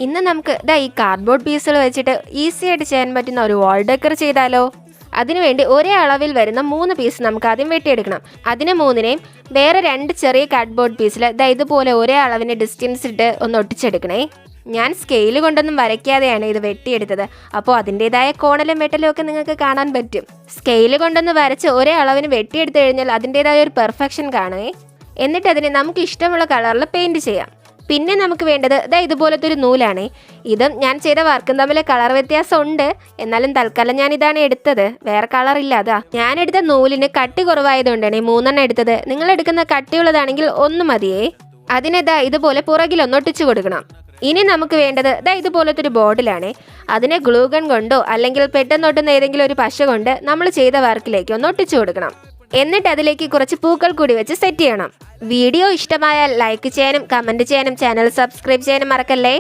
ഇന്ന് നമുക്ക് ഈ കാർഡ്ബോർഡ് പീസുകൾ വെച്ചിട്ട് ഈസി ആയിട്ട് ചെയ്യാൻ പറ്റുന്ന ഒരു വാൾ ഡെക്കർ ചെയ്താലോ? അതിനുവേണ്ടി ഒരേ അളവിൽ വരുന്ന 3 പീസ് നമുക്ക് ആദ്യം വെട്ടിയെടുക്കണം. അതിന് 3നെയും വേറെ 2 ചെറിയ കാർഡ്ബോർഡ് പീസിൽ ഇതുപോലെ ഒരേ അളവിന് ഡിസ്റ്റൻസ് ഇട്ട് ഒന്ന് ഒട്ടിച്ചെടുക്കണേ. ഞാൻ സ്കെയിൽ കൊണ്ടൊന്നും വരയ്ക്കാതെയാണ് ഇത് വെട്ടിയെടുത്തത്. അപ്പോൾ അതിൻ്റെതായ കോണലും വെട്ടലും ഒക്കെ നിങ്ങൾക്ക് കാണാൻ പറ്റും. സ്കെയിൽ കൊണ്ടൊന്ന് വരച്ച് ഒരേ അളവിന് വെട്ടിയെടുത്തു കഴിഞ്ഞാൽ അതിൻ്റെതായ ഒരു പെർഫെക്ഷൻ കാണുമേ. എന്നിട്ട് അതിനെ നമുക്ക് ഇഷ്ടമുള്ള കളറിൽ പെയിൻറ് ചെയ്യാം. പിന്നെ നമുക്ക് വേണ്ടത് ഇതുപോലത്തെ ഒരു നൂലാണ്. ഇതും ഞാൻ ചെയ്ത വർക്കും തമ്മിൽ കളർ വ്യത്യാസം ഉണ്ട്. എന്നാലും തൽക്കാലം ഞാൻ ഇതാണ് എടുത്തത്, വേറെ കളറില്ല. ഞാൻ എടുത്ത നൂലിന് കട്ടി കുറവായതുകൊണ്ടാണ് 3 എടുത്തത്. നിങ്ങൾ എടുക്കുന്ന കട്ടിയുള്ളതാണെങ്കിൽ 1 മതിയേ. അതിനെ ഇതുപോലെ പുറകിലൊന്ന് ഒട്ടിച്ചു കൊടുക്കണം. ഇനി നമുക്ക് വേണ്ടത് ഇതുപോലത്തെ ഒരു ബോർഡിലാണ്. അതിനെ ഗ്ലൂ ഗൺ കൊണ്ടോ അല്ലെങ്കിൽ പെട്ടെന്നൊട്ടുന്ന ഏതെങ്കിലും ഒരു പശ കൊണ്ട് നമ്മൾ ചെയ്ത വർക്കിലേക്ക് ഒന്ന് ഒട്ടിച്ചു കൊടുക്കണം. എന്നിട്ട് അതിലേക്ക് കുറച്ച് പൂക്കൾ കൂടി വെച്ച് സെറ്റ് ചെയ്യണം. വീഡിയോ ഇഷ്ടമായാൽ ലൈക്ക് ചെയ്യാനും കമൻറ്റ് ചെയ്യാനും ചാനൽ സബ്സ്ക്രൈബ് ചെയ്യാനും മറക്കല്ലേ.